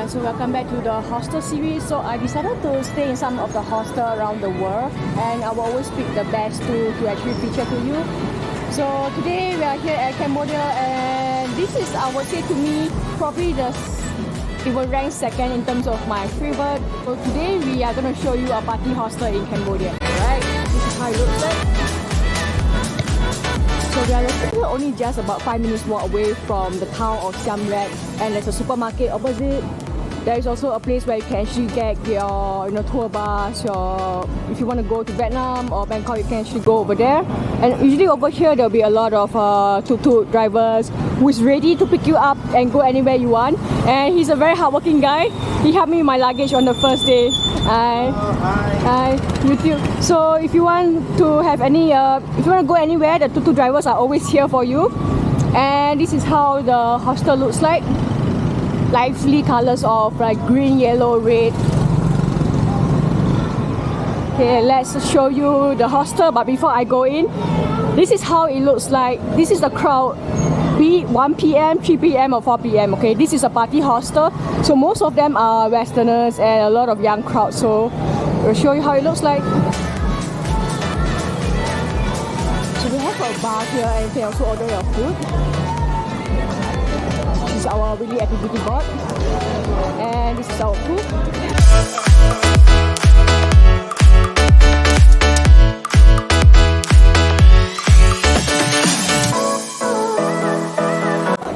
everyone, so welcome back to the hostel series. So I decided to stay in some of the hostels around the world, and I will always pick the best to actually feature to you. So today we are here at Cambodia, and this is, I would say to me, probably it will rank second in terms of my favorite. So today we are going to show you a party hostel in Cambodia. Alright, this is how it looks like. So we are located only just about 5 minutes walk away from the town of Siem, and there's a supermarket opposite. There is also a place where you can actually get your tour bus. If you want to go to Vietnam or Bangkok, you can actually go over there. And usually over here there will be a lot of tuk-tuk drivers who is ready to pick you up and go anywhere you want. And he's a very hardworking guy. He helped me with my luggage on the first day. Hi, YouTube. So if you want to have if you want to go anywhere, the tuk-tuk drivers are always here for you. And this is how the hostel looks like. Lively colors of like green, yellow, red. Okay, let's show you the hostel. But before I go in, this is how it looks like. This is the crowd. Be it 1 p.m, 3 p.m, or 4 p.m. Okay, this is a party hostel. So most of them are Westerners and a lot of young crowd. So I'll show you how it looks like. So we have a bar here, and you can also order your food. This is our weekly activity board, and this is our food.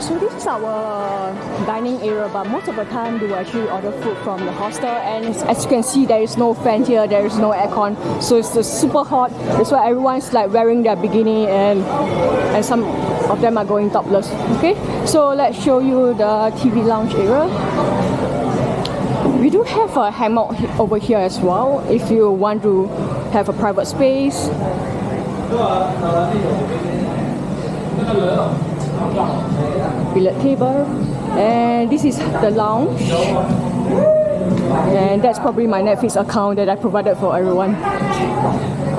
So this is our dining area, but most of the time we will actually order food from the hostel, and as you can see, there is no fan here, there is no aircon, so it's super hot. That's why everyone's like wearing their bikini, and some of them are going topless. Okay, so let's show you the TV lounge area. We do have a hammock over here as well if you want to have a private space. Billiard table, and this is the lounge, and that's probably my Netflix account that I provided for everyone.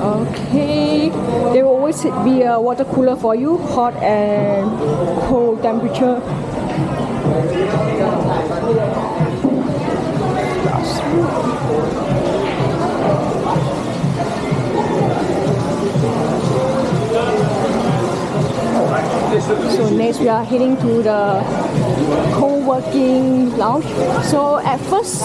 Okay, there will always be a water cooler for you, hot and cold temperature. So next we are heading to the Coworking Lounge. So at first,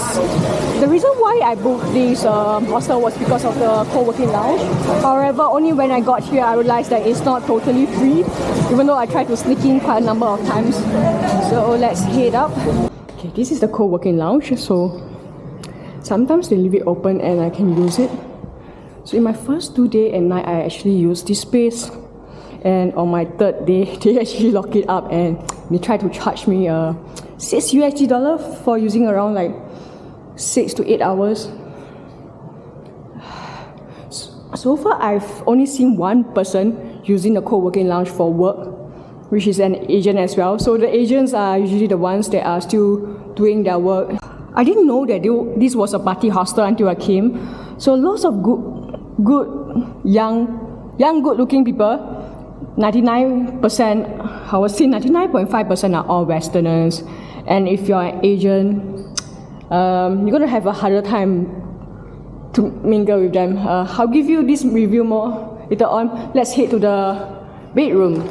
the reason why I booked this hostel was because of the Coworking Lounge. However, only when I got here I realized that it's not totally free, even though I tried to sneak in quite a number of times. So let's head up. Okay, this is the Coworking Lounge. So sometimes they leave it open and I can use it. So in my first 2 days and night, I actually used this space. And on my third day, they actually lock it up and they try to charge me $6 for using around like 6 to 8 hours. So far, I've only seen one person using the co-working lounge for work, which is an agent as well. So the agents are usually the ones that are still doing their work. I didn't know that this was a party hostel until I came. So lots of good young good-looking people. 99%, I would say 99.5% are all Westerners, and if you're an Asian, you're gonna have a harder time to mingle with them. I'll give you this review more later on. Let's head to the bedroom.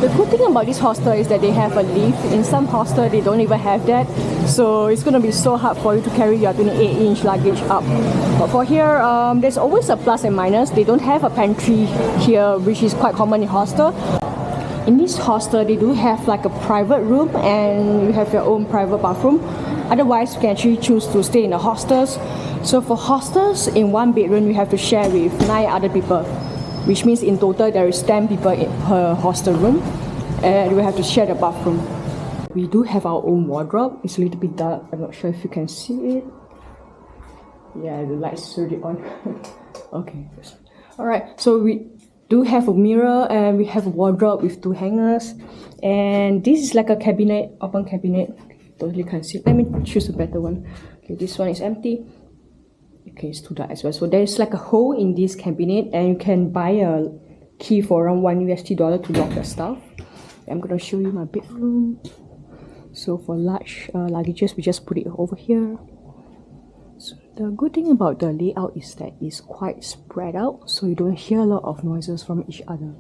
The good thing about this hostel is that they have a lift. In some hostels, they don't even have that. So it's going to be so hard for you to carry your 28-inch luggage up. But for here, there's always a plus and minus. They don't have a pantry here, which is quite common in hostel. In this hostel, they do have like a private room, and you have your own private bathroom. Otherwise, you can actually choose to stay in the hostels. So for hostels, in one bedroom, you have to share with 9 other people, which means in total there is 10 people per hostel room, and we have to share the bathroom. We do have our own wardrobe. It's a little bit dark, I'm not sure if you can see it. Yeah, the light's already on. Okay, alright, so we do have a mirror, and we have a wardrobe with 2 hangers, and this is like a cabinet, open cabinet. Totally can't see. Let me choose a better one. Okay, this one is empty. Okay, it's too dark as well. So there's like a hole in this cabinet, and you can buy a key for around $1 to lock your stuff. I'm gonna show you my bedroom. So for large luggages, we just put it over here. So the good thing about the layout is that it's quite spread out, so you don't hear a lot of noises from each other.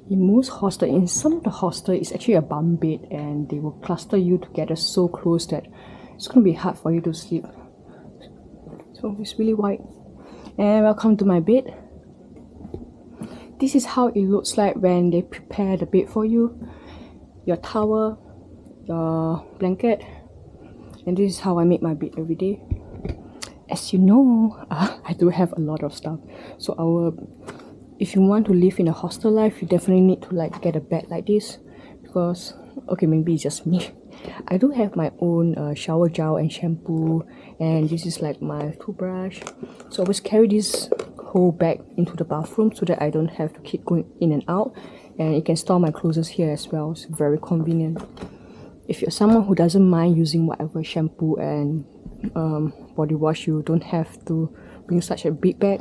In most hostels, in some of the hostels, it's actually a bunk bed and they will cluster you together so close that it's going to be hard for you to sleep. So it's really wide. And welcome to my bed. This is how it looks like when they prepare the bed for you. Your towel, your blanket, and this is how I make my bed every day. As you know, I do have a lot of stuff. So if you want to live in a hostel life, you definitely need to like get a bed like this, because okay, maybe it's just me. I do have my own shower gel and shampoo, and this is like my toothbrush. So I always carry this whole bag into the bathroom so that I don't have to keep going in and out, and you can store my clothes here as well. It's very convenient. If you're someone who doesn't mind using whatever shampoo and body wash, you don't have to bring such a big bag.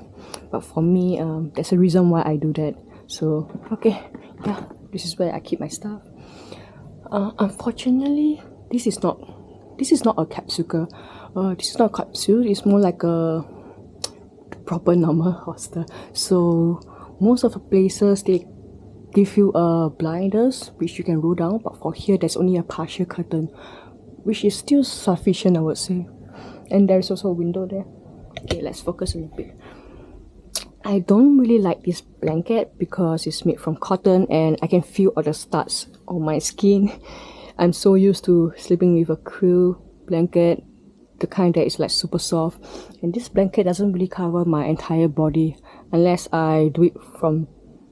But for me, there's a reason why I do that. So okay, yeah, this is where I keep my stuff. Unfortunately, this is not a capsule. This is not a capsule. It's more like a proper normal hostel. So most of the places they give you blinders which you can roll down, but for here there's only a partial curtain, which is still sufficient, I would say. And there's also a window there. Okay, let's focus a little bit. I don't really like this blanket because it's made from cotton and I can feel all the studs on my skin. I'm so used to sleeping with a krill blanket, the kind that is like super soft, and this blanket doesn't really cover my entire body unless I do it from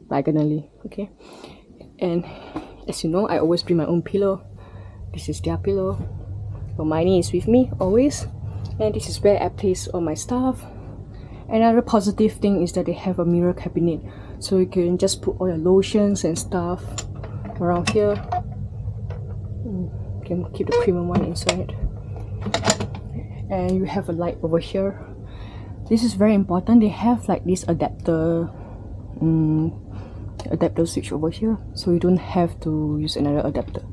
diagonally. Okay, and as you know, I always bring my own pillow. This is their pillow. Hermione is with me always, and this is where I place all my stuff. Another positive thing is that they have a mirror cabinet, so you can just put all your lotions and stuff around here. You can keep the premium one inside. And you have a light over here. This is very important. They have like this adapter switch over here, so you don't have to use another adapter.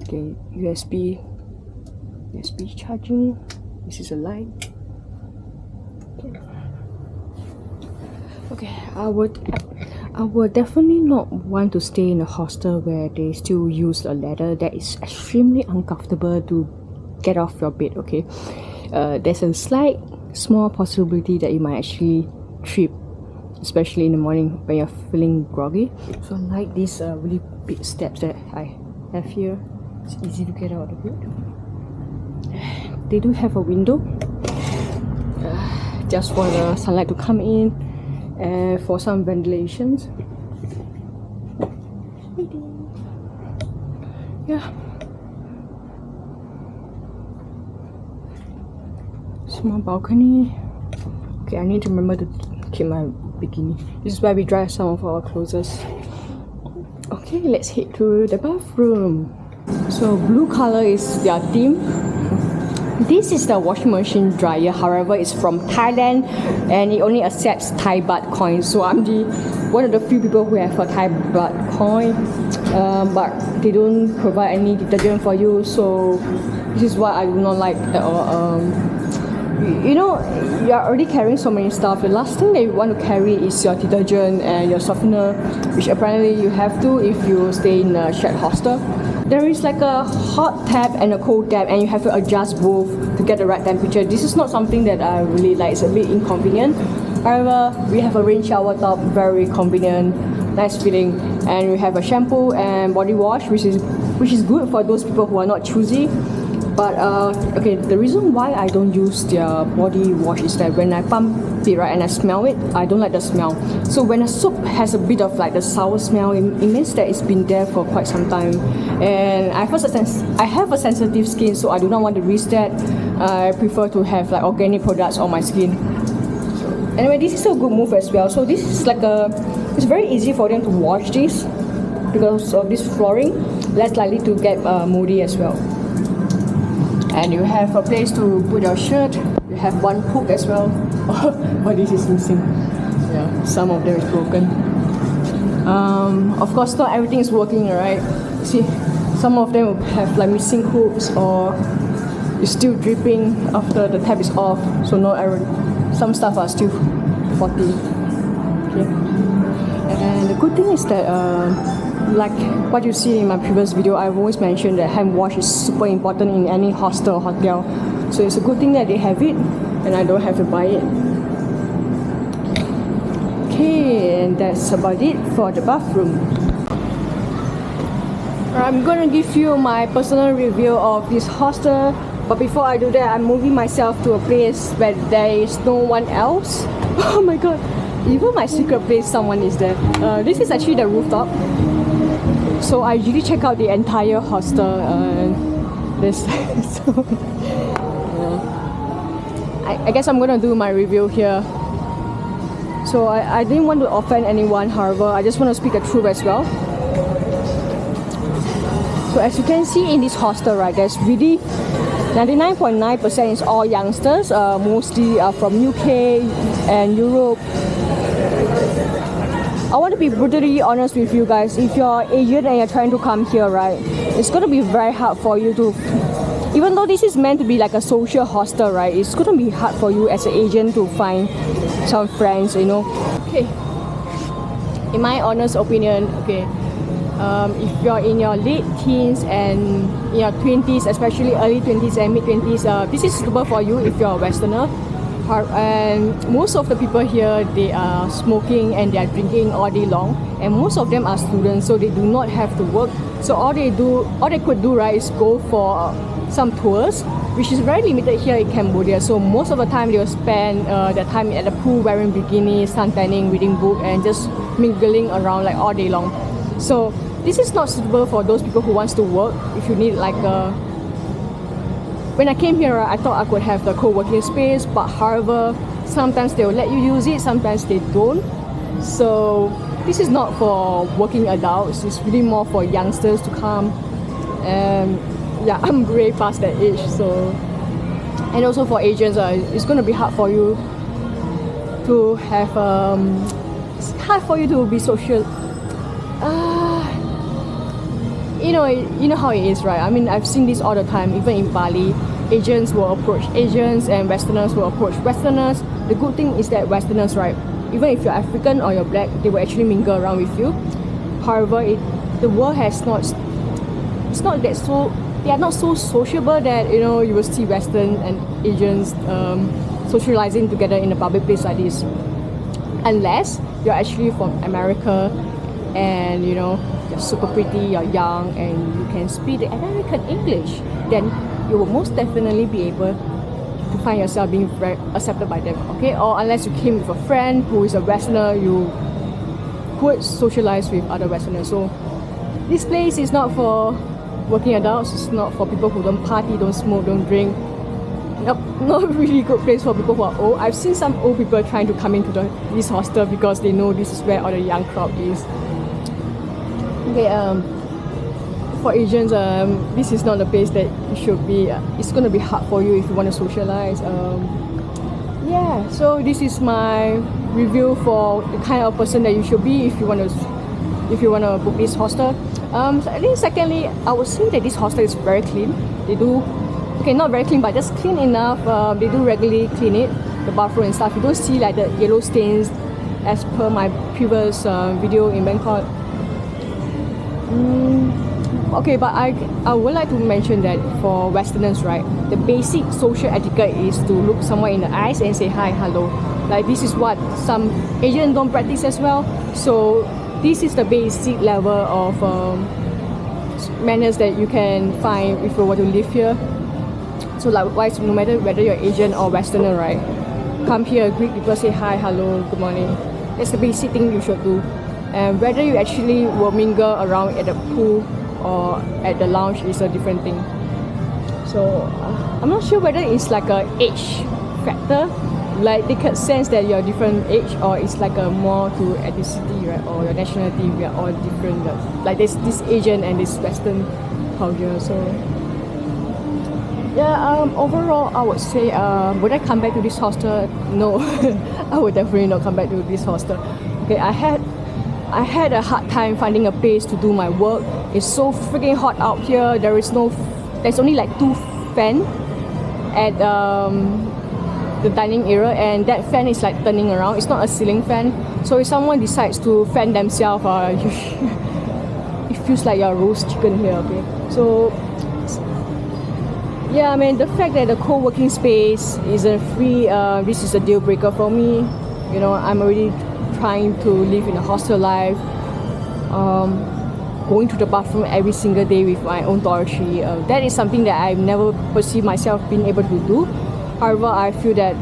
Okay, USB charging. This is a light. Okay, I would definitely not want to stay in a hostel where they still use a ladder. That is extremely uncomfortable to get off your bed. Okay, there's a slight small possibility that you might actually trip, especially in the morning when you're feeling groggy. So I like these really big steps that I have here. It's easy to get out of the bed. They do have a window just for the sunlight to come in and for some ventilations. Yeah, small balcony. Okay, I need to remember to keep my bikini. This is where we dry some of our clothes. Okay, let's head to the bathroom. So blue color is their theme. This is the washing machine dryer. However, it's from Thailand and it only accepts Thai baht coins. So I'm one of the few people who have a Thai baht coin, but they don't provide any detergent for you. So this is what I do not like at all. You know, you are already carrying so many stuff. The last thing that you want to carry is your detergent and your softener, which apparently you have to if you stay in a shared hostel. There is like a hot tap and a cold tap, and you have to adjust both to get the right temperature. This is not something that I really like. It's a bit inconvenient. However, we have a rain shower top, very convenient, nice feeling, and we have a shampoo and body wash, which is good for those people who are not choosy. But okay, the reason why I don't use their body wash is that when I pump it, right, and I smell it, I don't like the smell. So when a soap has a bit of like the sour smell, it means that it's been there for quite some time. And I have a sensitive skin, so I do not want to risk that. I prefer to have like organic products on my skin. Anyway, this is a good move as well. So this is like it's very easy for them to wash this because of this flooring, less likely to get moldy as well. And you have a place to put your shirt. You have one hook as well. But this is missing. Yeah, some of them is broken. Of course, not everything is working, right? See, some of them will have like missing hooks or it's still dripping after the tap is off. So some stuff are still faulty. Okay. And the good thing is that, like what you see in my previous video, I've always mentioned that hand wash is super important in any hostel or hotel. So it's a good thing that they have it, and I don't have to buy it. Okay, and that's about it for the bathroom. I'm gonna give you my personal review of this hostel, but before I do that, I'm moving myself to a place where there is no one else. Oh my god, even my secret place, someone is there. This is actually the rooftop. So I usually check out the entire hostel. So, I guess I'm gonna do my review here. So I didn't want to offend anyone, however, I just want to speak the truth as well. So as you can see in this hostel, right, there's really 99.9% is all youngsters, mostly from UK and Europe. I want to be brutally honest with you guys. If you're Asian and you're trying to come here, right, it's going to be very hard for you to, even though this is meant to be like a social hostel, right, it's going to be hard for you as an Asian to find some friends, you know. Okay, in my honest opinion, okay, if you're in your late teens and in your 20s, especially early 20s and mid 20s, this is suitable for you if you're a Westerner. And most of the people here, they are smoking and they are drinking all day long, and most of them are students, so they do not have to work. So all they could do, right, is go for some tours, which is very limited here in Cambodia. So most of the time they will spend their time at the pool wearing bikinis, suntanning, reading book, and just mingling around like all day long. So this is not suitable for those people who wants to work. If you need like a, when I came here, I thought I could have the co-working space, but however, sometimes they will let you use it, sometimes they don't. So this is not for working adults, it's really more for youngsters to come. And yeah, I'm way past that age, so. And also for Asians, it's going to be hard for you to have, it's hard for you to be social. You know how it is, right? I mean, I've seen this all the time, even in Bali. Asians will approach Asians and Westerners will approach Westerners. The good thing is that Westerners, right, even if you're African or you're black, they will actually mingle around with you. However, the world has not, it's not that so, they are not so sociable that, you know, you will see Western and Asians socializing together in a public place like this. Unless you're actually from America and, you know, you're super pretty, you're young, and you can speak the American English, then you will most definitely be able to find yourself being very accepted by them, okay? Or unless you came with a friend who is a Westerner, you could socialize with other Westerners. So this place is not for working adults, it's not for people who don't party, don't smoke, don't drink. Nope, not a really good place for people who are old. I've seen some old people trying to come into this hostel because they know this is where all the young crowd is. Okay, for Asians, this is not the place that you should be. It's going to be hard for you if you want to socialize. Yeah, so this is my review for the kind of person that you should be if you want to book this hostel. So I think secondly, I would say that this hostel is very clean. They do, okay, not very clean, but just clean enough. They do regularly clean it, the bathroom and stuff. You don't see like the yellow stains as per my previous video in Bangkok. Okay, but I would like to mention that for Westerners, right, the basic social etiquette is to look someone in the eyes and say hi, hello. Like this is what some Asians don't practice as well. So this is the basic level of manners that you can find if you want to live here. So likewise, no matter whether you're Asian or Westerner, right, come here, greet people, say hi, hello, good morning. That's the basic thing you should do. And whether you actually will mingle around at the pool or at the lounge is a different thing. So I'm not sure whether it's like a age factor, like they can sense that you're a different age, or it's like a more to ethnicity, right, or your nationality. We are all different. Like there's this Asian and this Western culture. So yeah, overall I would say, would I come back to this hostel? No, I would definitely not come back to this hostel. Okay, I had I had a hard time finding a place to do my work. It's so freaking hot out here. There's only like 2 fans at the dining area, and that fan is like turning around. It's not a ceiling fan. So if someone decides to fan themselves, it feels like you're roast chicken here, okay? So yeah, I mean, the fact that the co-working space isn't free, this is a deal breaker for me. You know, I'm already trying to live in a hostel life, going to the bathroom every single day with my own toiletry. That is something that I've never perceived myself being able to do. However, I feel that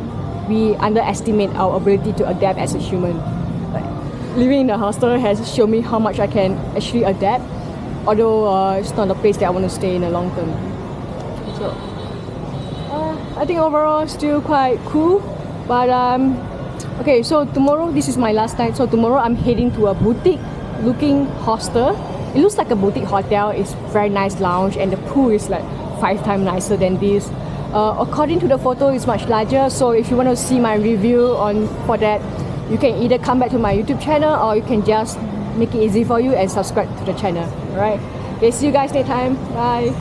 we underestimate our ability to adapt as a human. Living in a hostel has shown me how much I can actually adapt, although it's not a place that I want to stay in the long term. So I think overall still quite cool, but okay, so tomorrow, this is my last night, so tomorrow I'm heading to a boutique looking hostel. It looks like a boutique hotel. It's very nice lounge, and the pool is like 5 times nicer than this. According to the photo, it's much larger, so if you want to see my review for that, you can either come back to my YouTube channel, or you can just make it easy for you and subscribe to the channel. Alright, okay, see you guys next time. Bye.